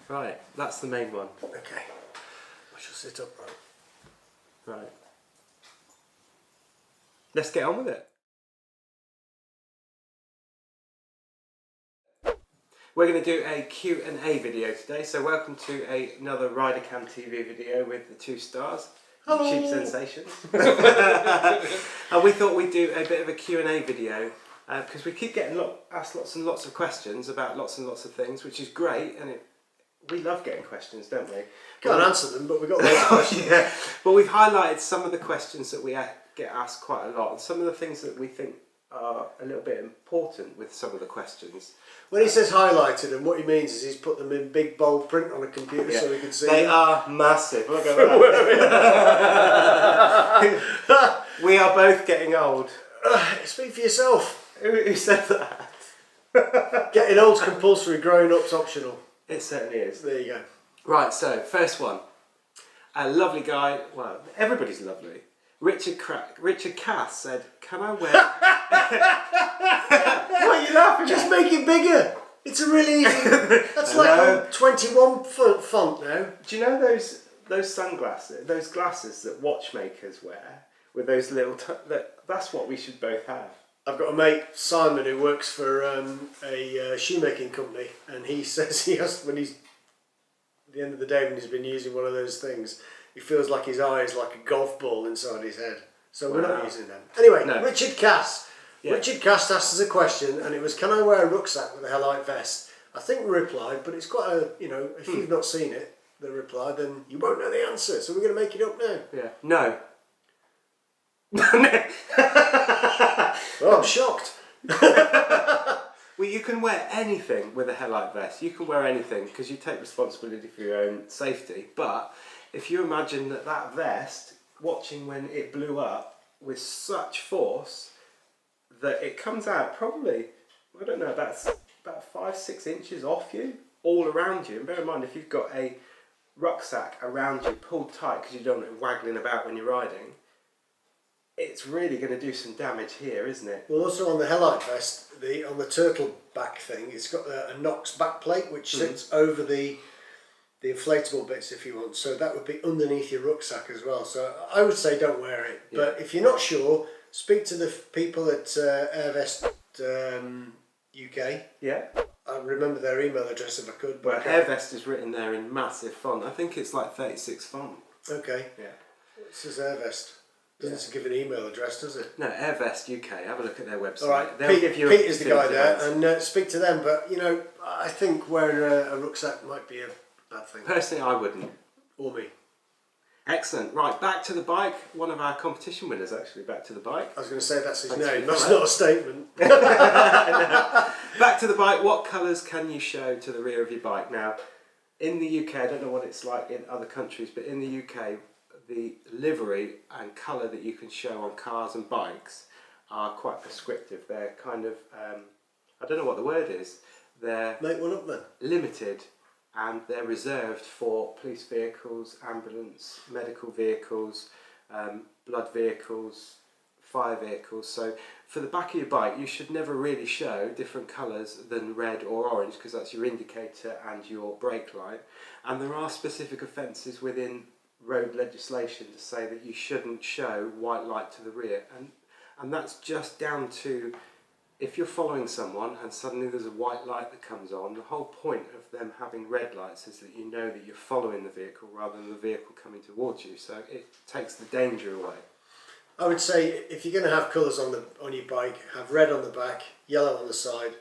Right, that's the main one. Okay. I shall sit upright. Right. Let's get on with it. We're going to do a Q&A video today, so welcome to another RiderCamTV video with the 2 stars. Hello. Cheap sensations. And we thought we'd do a bit of a Q&A video because we keep getting asked lots and lots of questions about lots and lots of things, which is great, and we love getting questions, don't we? Can't answer them, but we've got loads of questions. Yeah, but we've highlighted some of the questions that we get asked quite a lot, and some of the things that we think are a little bit important with some of the questions. When he says highlighted, and what he means is he's put them in big bold print on a computer so we can see They them. are massive. Look at that. We are both getting old. Speak for yourself. Who said that? Getting old's compulsory, growing up's optional. It certainly is. There you go. Right, so first one. A lovely guy, well, everybody's lovely. Richard Cass said, "Can I wear..." What are you laughing Just at? make it bigger. It's a really easy... That's like a 21 font now. Do you know those sunglasses, those glasses that watchmakers wear with those little... that's what we should both have. I've got a mate, Simon, who works for a shoemaking company, and he says he has, when he's... at the end of the day, when he's been using one of those things, he feels like his eye is like a golf ball inside his head. So we're not using them. Anyway, no. Richard Cass. Yeah. Richard Cass asked us a question, and it was, can I wear a rucksack with a Hellite vest? I think we replied, but it's quite a, if you've not seen it, the reply, then you won't know the answer. So we're going to make it up now. Yeah. No. Well, I'm shocked. Well, you can wear anything with a Hellite vest. You can wear anything because you take responsibility for your own safety. But if you imagine that vest, watching when it blew up with such force that it comes out probably, I don't know, about 5-6 inches off you, all around you. And bear in mind, if you've got a rucksack around you pulled tight because you don't want it waggling about when you're riding, it's really going to do some damage here, isn't it? Well, also on the Hellite vest, on the turtle back thing, it's got a Knox back plate which sits over the inflatable bits, if you want. So that would be underneath your rucksack as well. So I would say don't wear it. Yeah. But if you're not sure, speak to the people at Airvest UK. Yeah. I remember their email address if I could. Well, Airvest is written there in massive font. I think it's like 36 font. Okay. Yeah. It says Airvest. Doesn't give an email address, does it? No, Airvest UK. Have a look at their website. All right. They'll give you Pete is the guy there, and speak to them. But I think wearing a rucksack might be a bad thing. Personally, I wouldn't. Or me. Excellent. Right, back to the bike. One of our competition winners, actually. Back to the bike. I was going to say that's his name. That's not a statement. No. Back to the bike. What colours can you show to the rear of your bike? Now, in the UK, I don't know what it's like in other countries, but in the UK, the livery and colour that you can show on cars and bikes are quite prescriptive. They're kind of, I don't know what the word is. They're Make one up then. limited, and they're reserved for police vehicles, ambulance, medical vehicles, blood vehicles, fire vehicles. So for the back of your bike, you should never really show different colours than red or orange, because that's your indicator and your brake light. And there are specific offences within road legislation to say that you shouldn't show white light to the rear, and that's just down to if you're following someone and suddenly there's a white light that comes on. The whole point of them having red lights is that you know that you're following the vehicle rather than the vehicle coming towards you, so it takes the danger away. I would say if you're going to have colours on your bike, have red on the back, yellow on the side,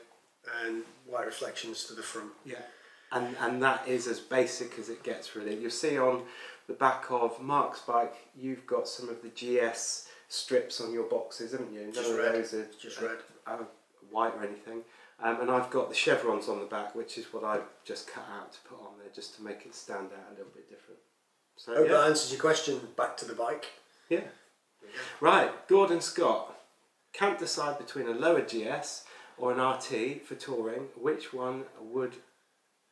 and white reflections to the front. Yeah, and that is as basic as it gets, really. You'll see on the back of Mark's bike, you've got some of the GS strips on your boxes, haven't you? Just red. Those are just red. White or anything. And I've got the chevrons on the back, which is what I've just cut out to put on there, just to make it stand out a little bit different. So hope that answers your question. Back to the bike. Yeah. Right, Gordon Scott. Can't decide between a lower GS or an RT for touring. Which one would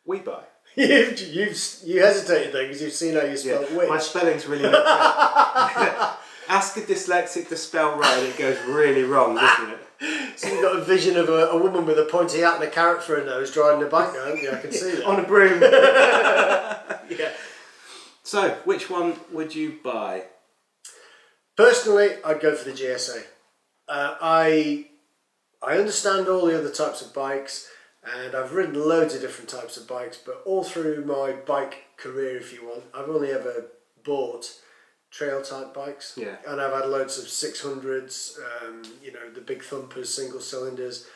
we buy? You hesitated there because you've seen how you spell which. My spelling's really not Ask a dyslexic to spell right and it goes really wrong, doesn't it? So you've got a vision of a woman with a pointy hat and a carrot for her nose driving a bike now, haven't you? I can see that. On a broom. So, which one would you buy? Personally, I'd go for the GSA. I understand all the other types of bikes, and I've ridden loads of different types of bikes, but all through my bike career, if you want, I've only ever bought trail type bikes. Yeah. And I've had loads of 600s, you know, the big thumpers, single cylinders.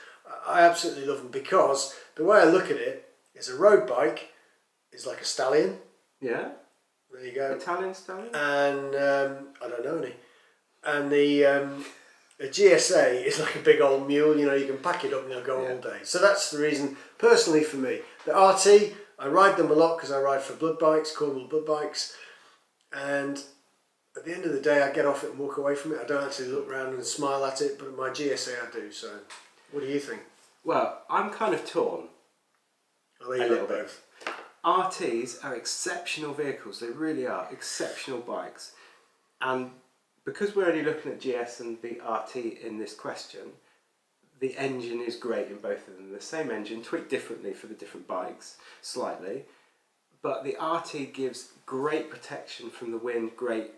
I absolutely love them because the way I look at it is a road bike is like a stallion. Yeah. There you go. Italian stallion? And I don't know any. And the GSA is like a big old mule, you know, you can pack it up and it'll go all day. So that's the reason, personally for me. The RT, I ride them a lot because I ride for blood bikes, Cornwall blood bikes. And at the end of the day, I get off it and walk away from it. I don't actually look around and smile at it, but my GSA I do. So what do you think? Well, I'm kind of torn. I think you love both. RTs are exceptional vehicles, they really are, exceptional bikes. And because we're only looking at GS and the RT in this question, the engine is great in both of them. The same engine, tweaked differently for the different bikes, slightly. But the RT gives great protection from the wind, great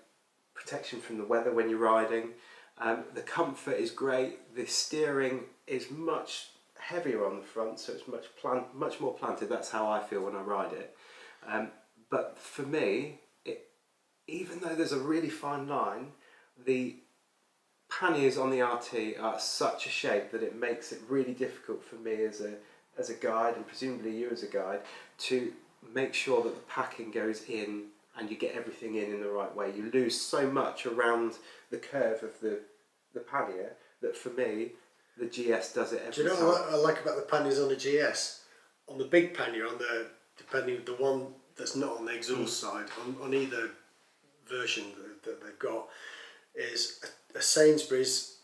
protection from the weather when you're riding. The comfort is great, the steering is much heavier on the front, so it's much more planted. That's how I feel when I ride it. But for me, even though there's a really fine line, the panniers on the RT are such a shape that it makes it really difficult for me as a guide, and presumably you as a guide, to make sure that the packing goes in and you get everything in the right way. You lose so much around the curve of the pannier that for me, the GS does it every time. Do you know what I like about the panniers on the GS? On the big pannier, the one that's not on the exhaust side, on either version that they've got, is a Sainsbury's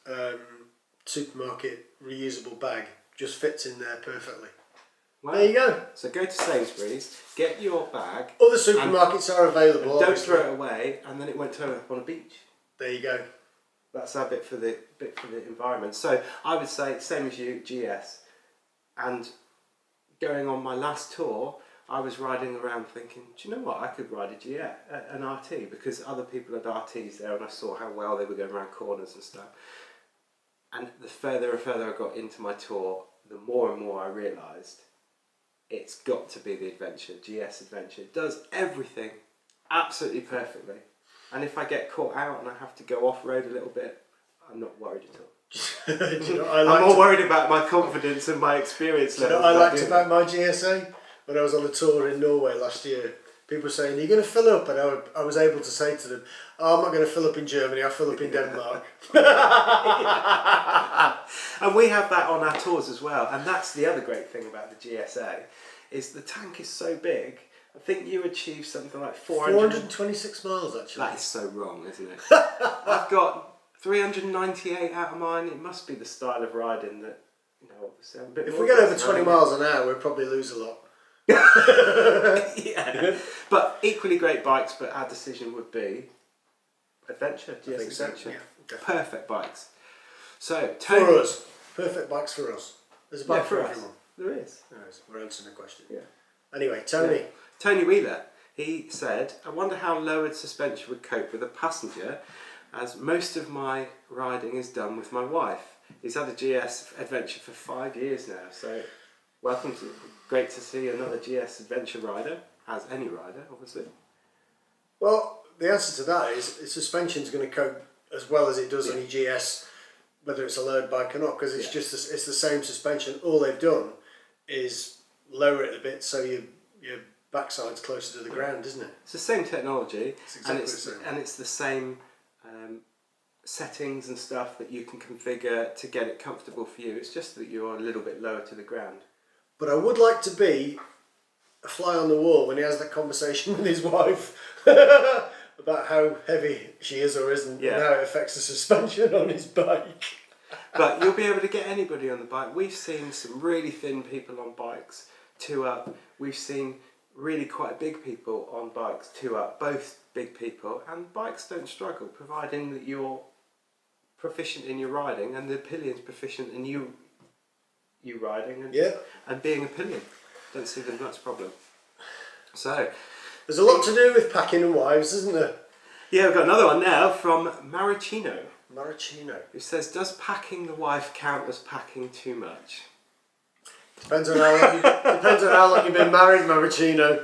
supermarket reusable bag. Just fits in there perfectly. Wow. There you go. So go to Sainsbury's, get your bag. Other supermarkets are available. Don't throw it away, and then it won't turn up on a beach. There you go. That's our bit for the environment. So I would say same as you, GS. And going on my last tour, I was riding around thinking, do you know what? I could ride an RT, because other people had RTs there, and I saw how well they were going around corners and stuff. And the further and further I got into my tour, the more and more I realised it's got to be the Adventure, GS Adventure. It does everything absolutely perfectly. And if I get caught out and I have to go off-road a little bit, I'm not worried at all. Do you know I'm more worried about my confidence and my experience level. Do you know what I liked about my GSA? When I was on the tour in Norway last year, people were saying, "Are you going to fill up?" And I was able to say to them, "Oh, I'm not going to fill up in Germany, I'll fill up in Denmark." And we have that on our tours as well. And that's the other great thing about the GSA, is the tank is so big. I think you achieve something like 426 miles actually. That is so wrong, isn't it? I've got 398 out of mine. It must be the style of riding that, you know, obviously I'm a bit If more we get over aggressive, 20 miles an hour, we'll probably lose a lot. yeah. But equally great bikes, but our decision would be Adventure, GS think so, Adventure. yeah, Perfect bikes. So, Tony, For us. Perfect bikes for us. There's a bike for us. everyone. There is. We're answering the question. Yeah. Anyway, Tony. Yeah. Tony Wheeler, he said, I wonder how lowered suspension would cope with a passenger, as most of my riding is done with my wife. He's had a GS Adventure for 5 years now, so welcome to, great to see another GS Adventure rider, as any rider, obviously. Well, the answer to that is suspension's going to cope as well as it does any GS, whether it's a lowered bike or not, because it's just it's the same suspension. All they've done is lower it a bit so your backside's closer to the ground, isn't it? It's the same technology, It's exactly the same. And it's the same settings and stuff that you can configure to get it comfortable for you. It's just that you're a little bit lower to the ground. But I would like to be a fly on the wall when he has that conversation with his wife about how heavy she is or isn't, and how it affects the suspension on his bike. But you'll be able to get anybody on the bike. We've seen some really thin people on bikes, 2 up. We've seen really quite big people on bikes, 2 up, both big people, and bikes don't struggle, providing that you're proficient in your riding and the pillion's proficient in you riding and being a pillion. Don't see there's much problem. So, There's a lot to do with packing and wives, isn't there? Yeah, we've got another one now from Maricino. Maricino. Who says, does packing the wife count as packing too much? Depends on how long you've been married, Maricino.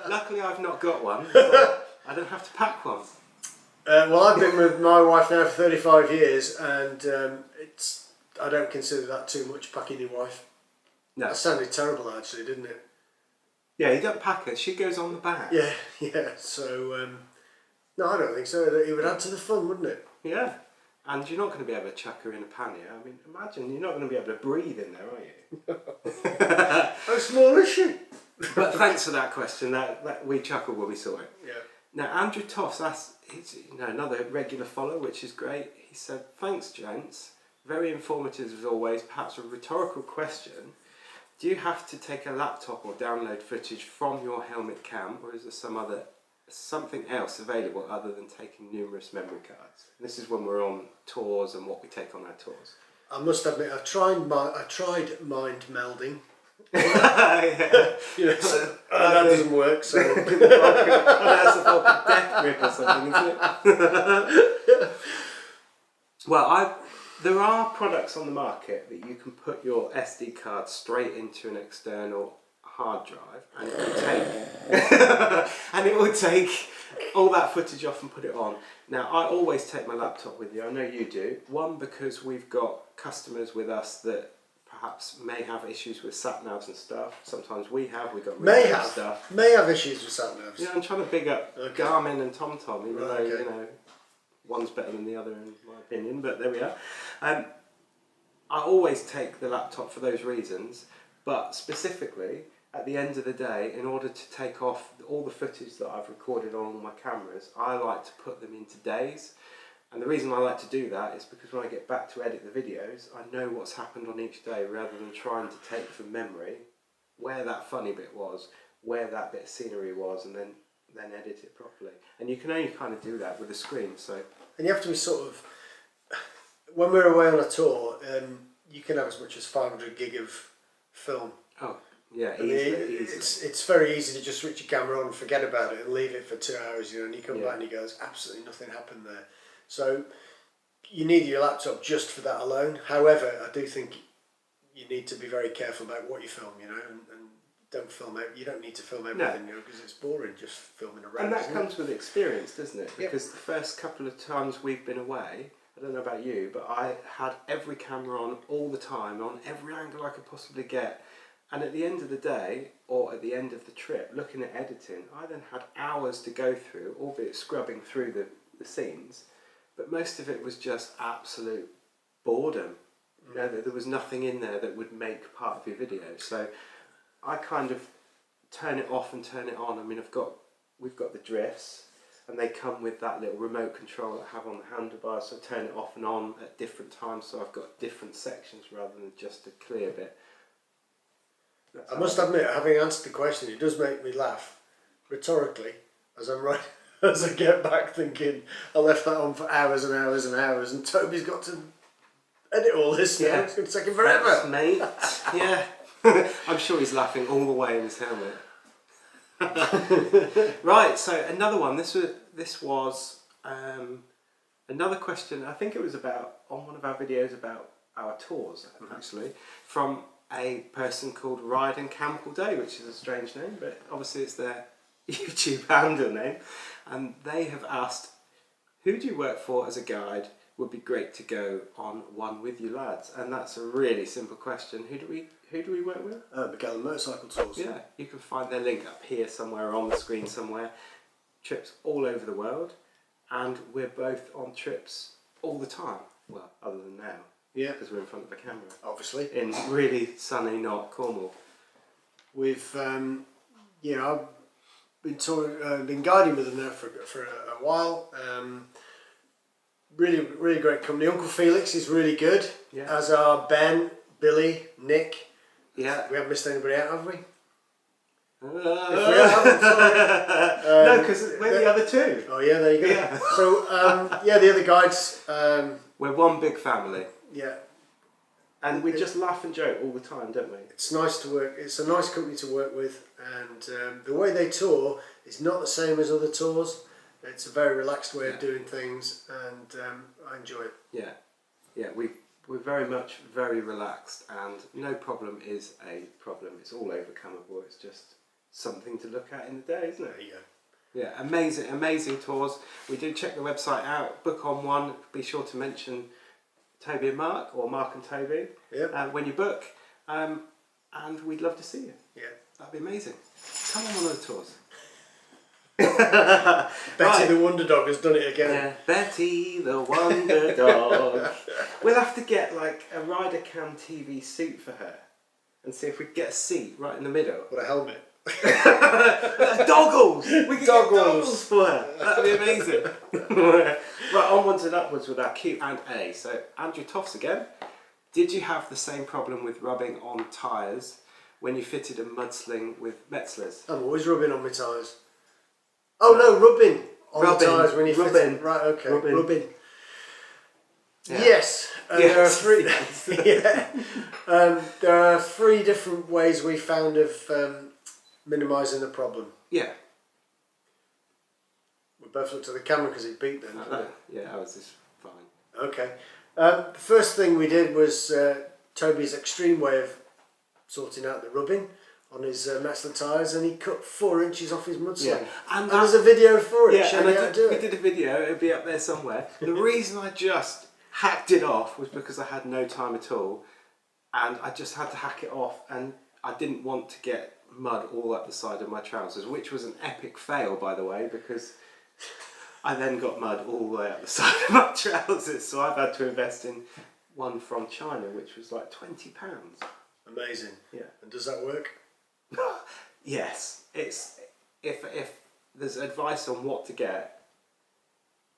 Luckily I've not got one, so I don't have to pack one. Well, I've been with my wife now for 35 years, and I don't consider that too much, packing your wife. No. That sounded terrible, actually, didn't it? Yeah, you don't pack her, she goes on the back. Yeah, so, no, I don't think so. It would add to the fun, wouldn't it? Yeah, and you're not going to be able to chuck her in a pannier. I mean, imagine, you're not going to be able to breathe in there, are you? How small is she? But thanks for that question, that we chuckled when we saw it. Yeah. Now, Andrew Toss, he's another regular follower, which is great. He said, thanks, gents. Very informative as always. Perhaps a rhetorical question. Do you have to take a laptop or download footage from your helmet cam, or is there something else available other than taking numerous memory cards? And this is when we're on tours and what we take on our tours. I must admit, I tried mind melding. Yeah. That doesn't work, so... That's a fucking death grip or something, isn't it? Well, there are products on the market that you can put your SD card straight into an external hard drive, and it will take all that footage off and put it on. Now, I always take my laptop with you. I know you do. One, because we've got customers with us that perhaps may have issues with sat navs and stuff. Sometimes we got may have issues with sat navs. Yeah, I'm trying to big up Garmin and TomTom, even though you know one's better than the other in my opinion. But there we are. I always take the laptop for those reasons, but specifically at the end of the day, in order to take off all the footage that I've recorded on all my cameras, I like to put them into days. And the reason I like to do that is because when I get back to edit the videos, I know what's happened on each day rather than trying to take from memory where that funny bit was, where that bit of scenery was, and then edit it properly. And you can only kind of do that with a screen. So. And you have to be sort of, when we're away on a tour, you can have as much as 500 gig of film. Oh, yeah, easily. It's very easy to just switch your camera on and forget about it and leave it for 2 hours, and you come back and you go, there's absolutely nothing happened there. So you need your laptop just for that alone. However, I do think you need to be very careful about what you film, and don't film out. You don't need to film everything, because it's boring just filming around. And that comes with experience, doesn't it? Because the first couple of times we've been away, I don't know about you, but I had every camera on all the time, on every angle I could possibly get. And at the end of the day, or at the end of the trip, looking at editing, I then had hours to go through, albeit scrubbing through the scenes. But most of it was just absolute boredom. There was nothing in there that would make part of your video. So I kind of turn it off and turn it on. I mean, we've got the drifts, and they come with that little remote control that I have on the handlebars. So I turn it off and on at different times. So I've got different sections rather than just a clear bit. I must admit, having answered the question, it does make me laugh rhetorically as I'm writing. As I get back thinking, I left that on for hours and hours and hours, and Toby's got to edit all this now. It's going to take him forever. Thanks, mate. Yeah. I'm sure he's laughing all the way in his helmet. Right, so another one. This was another question. I think it was on one of our videos about our tours, actually, from a person called RiderCamTV, which is a strange name, but obviously it's their YouTube handle name. And they have asked, who do you work for as a guide? Would be great to go on one with you lads. And that's a really simple question. Who do we work with? McKellen Motorcycle Tours. Yeah, you can find their link up here somewhere on the screen somewhere. Trips all over the world, and we're both on trips all the time. Well, other than now. Yeah. Because we're in front of the camera. Obviously. In really sunny, not Cornwall. We've, I've been guiding with them now for a while. Really, really great company. Uncle Felix is really good. Yeah. As are Ben, Billy, Nick. Yeah. We haven't missed anybody out, have we? If we have, sorry. No, because we're the other two. Oh yeah, there you go. Yeah. So the other guides. We're one big family. Yeah. And we just laugh and joke all the time, don't we? It's nice to work. It's a nice company to work with, and the way they tour is not the same as other tours. It's a very relaxed way of doing things, and I enjoy it. Yeah, yeah. We're very much very relaxed, and no problem is a problem. It's all overcomable. It's just something to look at in the day, isn't it? Yeah. Yeah, amazing tours. We do check the website out. Book on one. Be sure to mention Toby and Mark, or Mark and Toby, when you book, and we'd love to see you. Yeah, that'd be amazing. Come on one of the tours. Betty the Wonder Dog has done it again. Yeah, Betty the Wonder Dog. We'll have to get like a RiderCamTV suit for her, and see if we can get a seat right in the middle. What a helmet. Doggles! We can get doggles for her. That'd be amazing. Right, onwards and upwards with our Q&A. So, Andrew Toffs again. Did you have the same problem with rubbing on tyres when you fitted a mudsling with Metzler's? I'm always rubbing on my tyres. Oh no, rubbing on the tyres when you fit it. Right, okay. Rubbing. Yeah. Yes. There are three. There are three different ways we found of minimising the problem. Yeah. We both looked at the camera because it beat then. Yeah, ours is fine. Okay. The first thing we did was Toby's extreme way of sorting out the rubbing on his Metzler tyres, and he cut 4 inches off his mudsling. Yeah. And there's a video for it showing how to do it. We did a video, it'll be up there somewhere. The reason I just hacked it off was because I had no time at all, and I just had to hack it off, and I didn't want to get mud all up the side of my trousers, which was an epic fail, by the way, because I then got mud all the way up the side of my trousers, so I've had to invest in one from China, which was like £20. Amazing. Yeah. And does that work? Yes. It's if there's advice on what to get,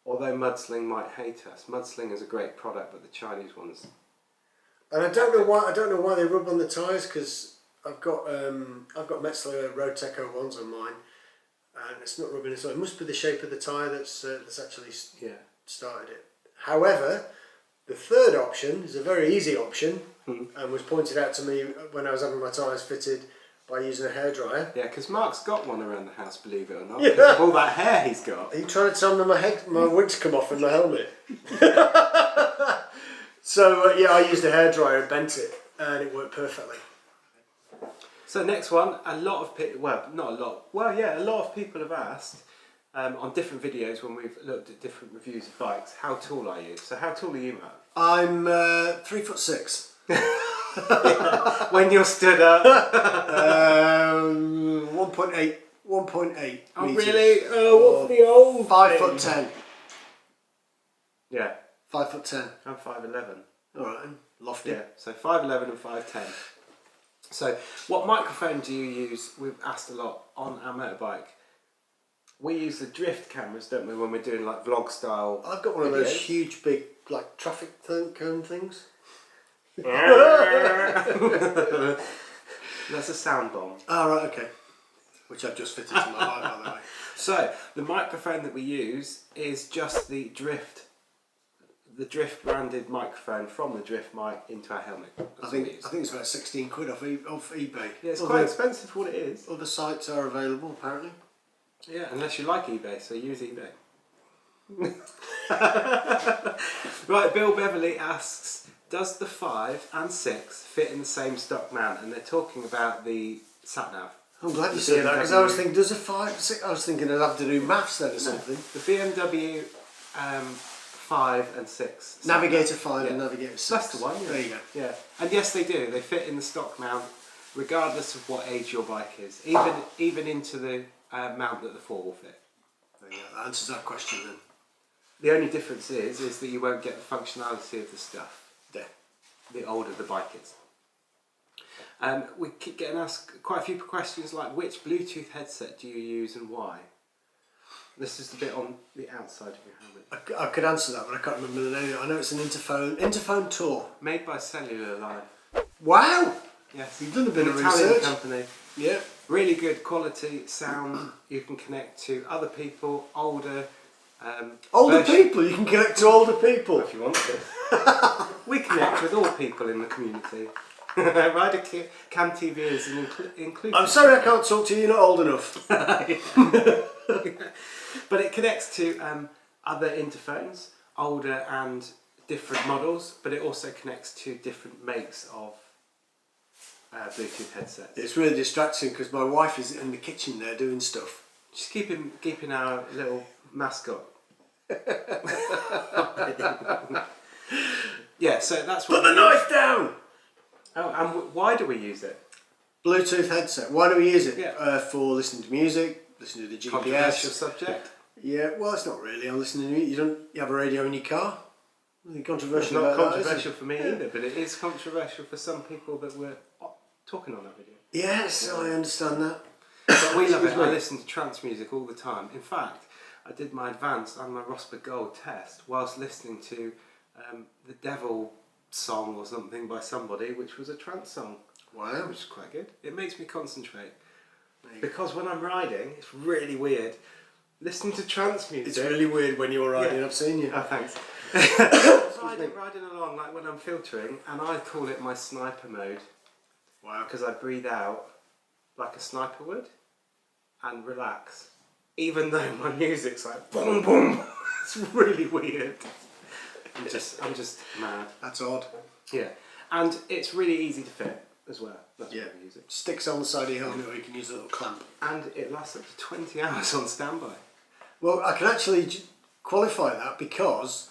although Mudsling might hate us, Mudsling is a great product, but the Chinese ones. And I don't know why they rub on the tyres, because I've got Metzler Road Tech 01s on mine, and it's not rubbing. So it must be the shape of the tyre that's actually started it. However, the third option is a very easy option, and was pointed out to me when I was having my tyres fitted by using a hairdryer. Yeah, because Mark's got one around the house, believe it or not, because of all that hair he's got. Are you trying to tell me my wig's come off in my helmet? So I used a hairdryer and bent it, and it worked perfectly. So next one, a lot of people, a lot of people have asked on different videos when we've looked at different reviews of bikes, how tall are you? So how tall are you, Mark? I'm 3'6". When you're stood up? 1.8 Oh meters. really? Oh, what's the old 5'10". Yeah. 5'10". I'm 5'11". Alright, lofty. Yeah, so 5'11" and 5'10". So what microphone do you use? We've asked a lot on our motorbike. We use the drift cameras, don't we, when we're doing like vlog style I've got one of those huge big like traffic cone things. That's a sound bomb. Oh right, okay. Which I've just fitted to my bike, by the way. So the microphone that we use is just the drift branded microphone from the drift mic into our helmet. I think it's about 16 quid off eBay. Yeah, it's quite expensive for what it is. Other sites are available apparently. Yeah, unless you like eBay, so use eBay. Right, Bill Beverley asks, does the 5 and 6 fit in the same stock mount? And they're talking about the sat-nav. I'm glad you said that, because I was thinking, does a 5, 6, I was thinking I'd have to do maths then or something. The BMW 5 and 6. Navigator 5 and Navigator 6. That's the one, yeah. There you go. Yeah, and yes they do, they fit in the stock mount regardless of what age your bike is, even into the mount that the 4 will fit. There you go. That answers that question then. The only difference is that you won't get the functionality of the stuff. Yeah. The older the bike is. We keep getting asked quite a few questions like, which Bluetooth headset do you use and why? This is the bit on the outside of your helmet. I could answer that, but I can't remember the name. I know it's an Interphone Tour. Made by Cellular Live. Wow! Yes. You've done a bit of Italian research. company. Yeah. Really good quality sound. You can connect to other people, older, Older people, you can connect to older people. If you want to. We connect with all people in the community. RiderCamTV is an inclusive... I'm sorry I can't talk to you, you're not old enough. But it connects to other interphones, older and different models, but it also connects to different makes of Bluetooth headsets. It's really distracting because my wife is in the kitchen there doing stuff. Just keeping our little mascot. Yeah, so that's what... Put the knife down! Oh, and why do we use it? Bluetooth headset. Why do we use it? Yeah. For listening to music, listening to the GPS. Controversial subject. Yeah, well, it's not really. I'm listening to you have a radio in your car? Nothing controversial It's not about that, controversial is it? for me either, but it is controversial for some people that were talking on that video. Yes, I understand that. But we love it. I listen to trance music all the time. In fact, I did my advanced and my Rosberg Gold test whilst listening to the Devil song or something by somebody, which was a trance song. Wow. Which is quite good. It makes me concentrate. Because when I'm riding, it's really weird. Listening to trance music. It's really weird when you're riding, Yeah. I've seen you. Oh, thanks. riding along like when I'm filtering, and I call it my sniper mode. Wow. Because I breathe out like a sniper would and relax. Even though my music's like boom boom. It's really weird. I'm just mad. That's odd. Yeah. And it's really easy to fit as well. That's Yeah. why we use it. Sticks on the side of your helmet or you can use a little clamp. And it lasts up to 20 hours on standby. Well, I can actually qualify that because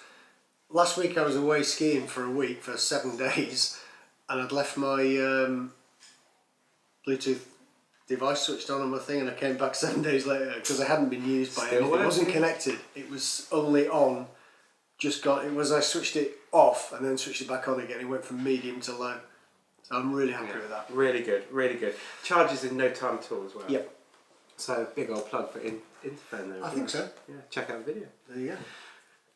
last week I was away skiing for a week for 7 days and I'd left my Bluetooth device switched on my thing and I came back 7 days later because I hadn't been used by Still anything. It wasn't connected. It was only on. I switched it off and then switched it back on again. It went from medium to low. So I'm really happy with that. Really good, really good. Charges in no time at all as well. Yep. So big old plug for Interphone there. I think so. Yeah, check out the video. There you go.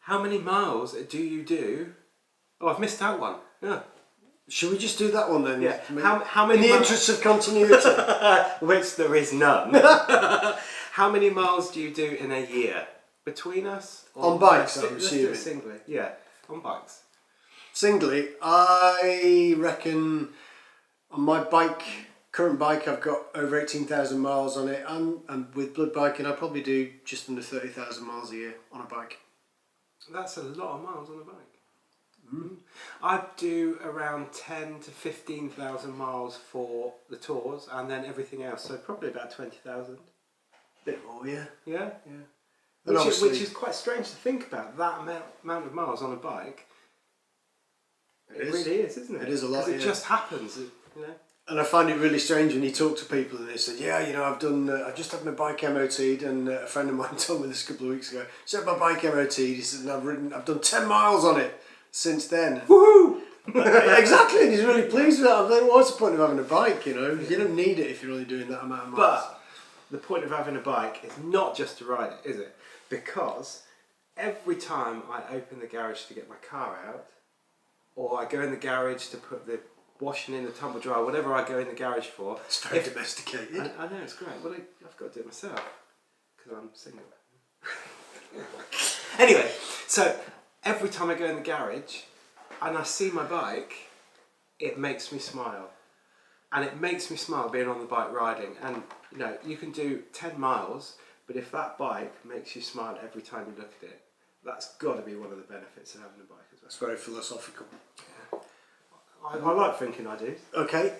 How many miles do you do? Oh, I've missed out one. Yeah. Should we just do that one then? Yeah. How many in the interest of continuity. Which there is none. How many miles do you do in a year? Between us? On bikes, I'm let's do it assuming. singly. Yeah, on bikes. Singly, I reckon on my current bike, I've got over 18,000 miles on it. And with blood biking, I probably do just under 30,000 miles a year on a bike. That's a lot of miles on a bike. Mm. I do around 10 to 15,000 miles for the tours and then everything else, so probably about 20,000. Bit more, yeah. Yeah? Yeah. Which is quite strange to think about, that amount of miles on a bike. It really is, isn't it? It is a lot, because it yeah. just happens, you know. And I find it really strange when you talk to people and they said, yeah, you know, I've just had my bike MOT'd and a friend of mine told me this a couple of weeks ago. So I had my bike MOT'd, he said, and I've done 10 miles on it since then. Woohoo! Exactly, and he's really pleased with that. I'm like, what's the point of having a bike, you know? You don't need it if you're only doing that amount of miles. But the point of having a bike is not just to ride it, is it? Because every time I open the garage to get my car out, or I go in the garage to put the washing in, the tumble dryer, whatever I go in the garage for. It's very domesticated. I know, it's great. Well, I've got to do it myself because I'm single. Anyway, so every time I go in the garage and I see my bike, it makes me smile. And it makes me smile being on the bike riding. And, you know, you can do 10 miles, but if that bike makes you smile every time you look at it, that's got to be one of the benefits of having a bike as well. It's very philosophical. Yeah. I like thinking I do. Okay.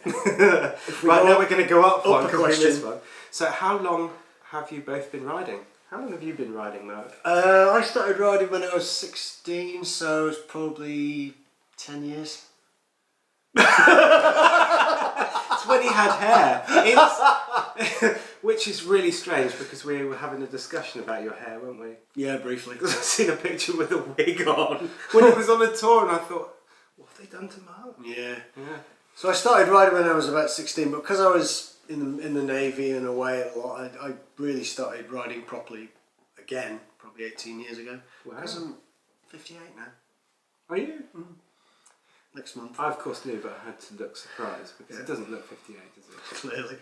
Right, now we're going to go up one a because we question. missed one. So how long have you both been riding? How long have you been riding, Mark? I started riding when I was 16, so it's probably 10 years. It's when he had hair. Which is really strange because we were having a discussion about your hair, weren't we? Yeah, briefly. Because I've seen a picture with a wig on when he was on a tour and I thought, what have they done to Mark? Yeah. Yeah. So I started riding when I was about 16, but because I was in the Navy and away a lot, I really started riding properly again, probably 18 years ago. Wow. Because I'm 58 now. Are you? Mm. Next month. I of course knew, but I had to look surprised because it doesn't look 58, does it? Clearly.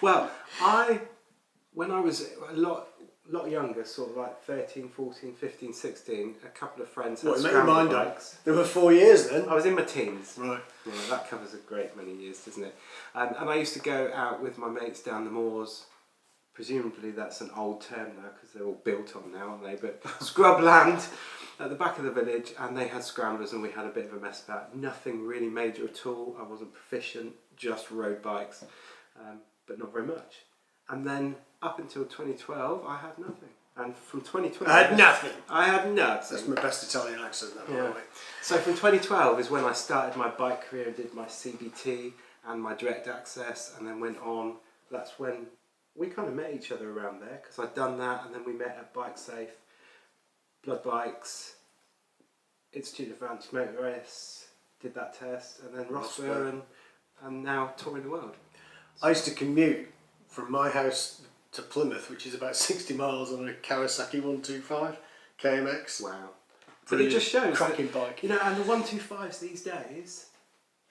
Well, I when I was a lot younger, sort of like 13, 14, 15, 16, a couple of friends had What, you made your scramble mind up? bikes. There were 4 years then? I was in my teens. Right. Yeah, that covers a great many years, doesn't it? And I used to go out with my mates down the moors. Presumably that's an old term now because they're all built on now, aren't they? But scrub land at the back of the village, and they had scramblers and we had a bit of a mess about. Nothing really major at all. I wasn't proficient, just road bikes, but not very much. And then up until 2012, I had nothing. And from 2012... I had nothing. I had nothing. That's my best Italian accent, that, by the way. So from 2012 is when I started my bike career and did my CBT and my direct access, and then went on. That's when we kind of met each other around there, because I'd done that, and then we met at Bike Safe, Blood Bikes, Institute of Advanced Motor Race, did that test, and then Rossburn, and now touring the world. I used to commute from my house to Plymouth, which is about 60 miles, on a Kawasaki 125 KMX. Wow. But it just shows cracking that, bike. You know, and the 125s these days,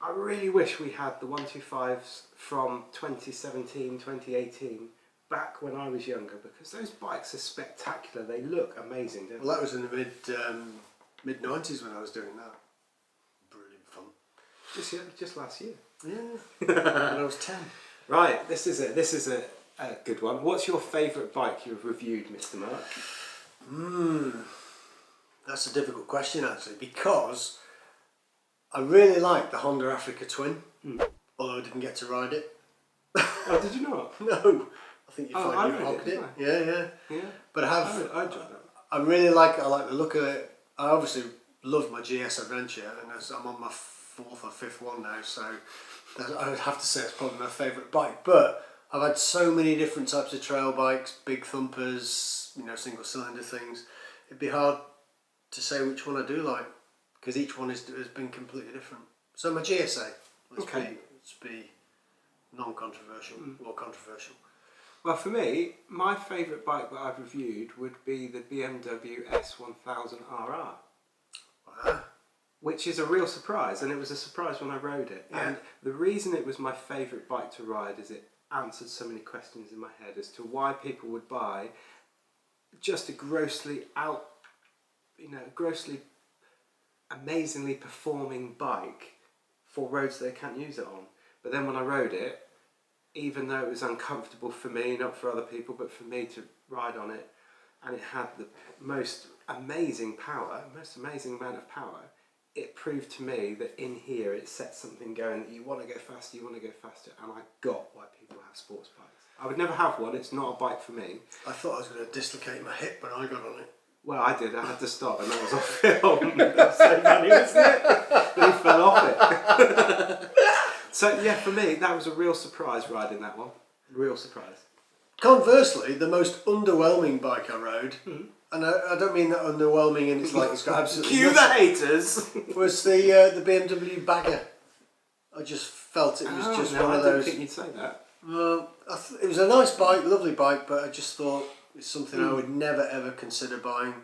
I really wish we had the 125s from 2017, 2018, back when I was younger, because those bikes are spectacular. They look amazing, don't they? Well, that was in the mid 90s when I was doing that. Brilliant fun. Just last year. Yeah. When I was 10. Right, this is a good one. What's your favourite bike you've reviewed, Mr. Mark? That's a difficult question, actually, because I really like the Honda Africa Twin, although I didn't get to ride it. Oh, did you not? No. I think you I finally rode hogged it, it. didn't Yeah. Yeah. But I have. I enjoyed that. I like the look of it. I obviously love my GS Adventure, and I'm on my 4th or 5th one now, so I would have to say it's probably my favourite bike. But I've had so many different types of trail bikes, big thumpers, single cylinder things. It'd be hard to say which one I do like, because each one has been completely different. So my GSA, let's be non-controversial or controversial. Well, for me, my favourite bike that I've reviewed would be the BMW S1000RR. Wow. Which is a real surprise, and it was a surprise when I rode it. Yeah. And the reason it was my favourite bike to ride is it answered so many questions in my head as to why people would buy just a grossly amazingly performing bike for roads they can't use it on. But then when I rode it, even though it was uncomfortable for me, not for other people, but for me to ride on it, and it had the most amazing amount of power, it proved to me that in here it set something going that you want to go faster, and I got why people have sports bikes. I would never have one, it's not a bike for me. I thought I was going to dislocate my hip when I got on it. Well, I did, I had to stop, and that was off film. That's so funny, wasn't it? He fell off it. So yeah, for me, that was a real surprise riding that one. Real surprise. Conversely, the most underwhelming bike I rode, and I don't mean that underwhelming and it's got absolutely Cue the haters! was the BMW Bagger. I just felt it was just one of those. I didn't think you'd say that. Well, it was a nice bike, lovely bike, but I just thought it's something I would never ever consider buying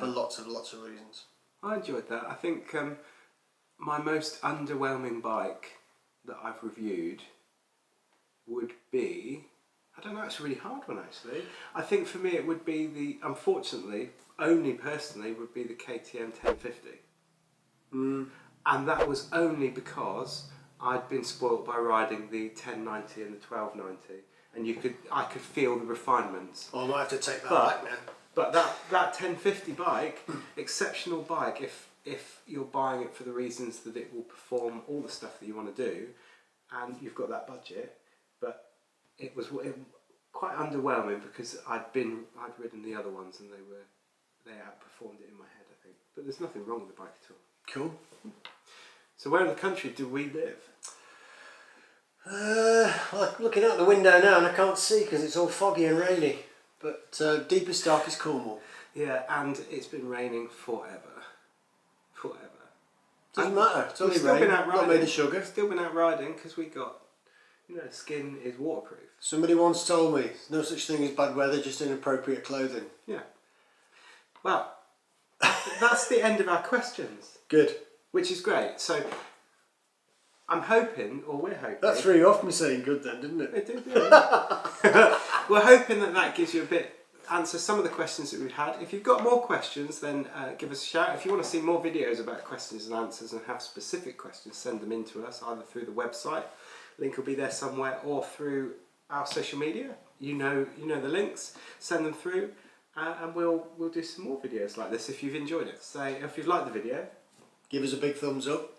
for lots of reasons. I enjoyed that. I think my most underwhelming bike that I've reviewed would be, I don't know, it's a really hard one actually. I think for me it would be unfortunately, only personally, would be the KTM 1050. And that was only because I'd been spoilt by riding the 1090 and the 1290, and I could feel the refinements. Oh, I might have to take that back now. But that 1050 bike, exceptional bike if you're buying it for the reasons that it will perform all the stuff that you want to do, and you've got that budget. But it was quite underwhelming because I'd ridden the other ones and they outperformed it in my head, I think. But there's nothing wrong with the bike at all. Cool. So where in the country do we live? Well, I'm looking out the window now and I can't see because it's all foggy and rainy. But deepest, darkest Cornwall. Yeah, and it's been raining forever. Doesn't matter. It's only still rain. Been out riding. Not made of sugar. Still been out riding because we got, skin is waterproof. Somebody once told me there's no such thing as bad weather, just inappropriate clothing. Yeah. Well, that's the end of our questions. Good. Which is great. So I'm hoping, or we're hoping. That threw you off me saying good then, didn't it? It did, yeah. We're hoping that gives you a bit, answer some of the questions that we've had. If you've got more questions, then give us a shout. If you want to see more videos about questions and answers and have specific questions, send them in to us, either through the website, link will be there somewhere, or through our social media. You know the links, send them through, and we'll do some more videos like this if you've enjoyed it. So if you've liked the video, give us a big thumbs up.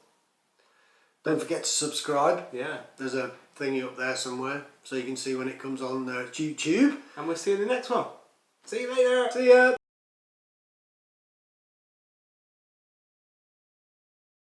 Don't forget to subscribe. Yeah. There's a thingy up there somewhere so you can see when it comes on YouTube. And we'll see you in the next one. See you later. See ya.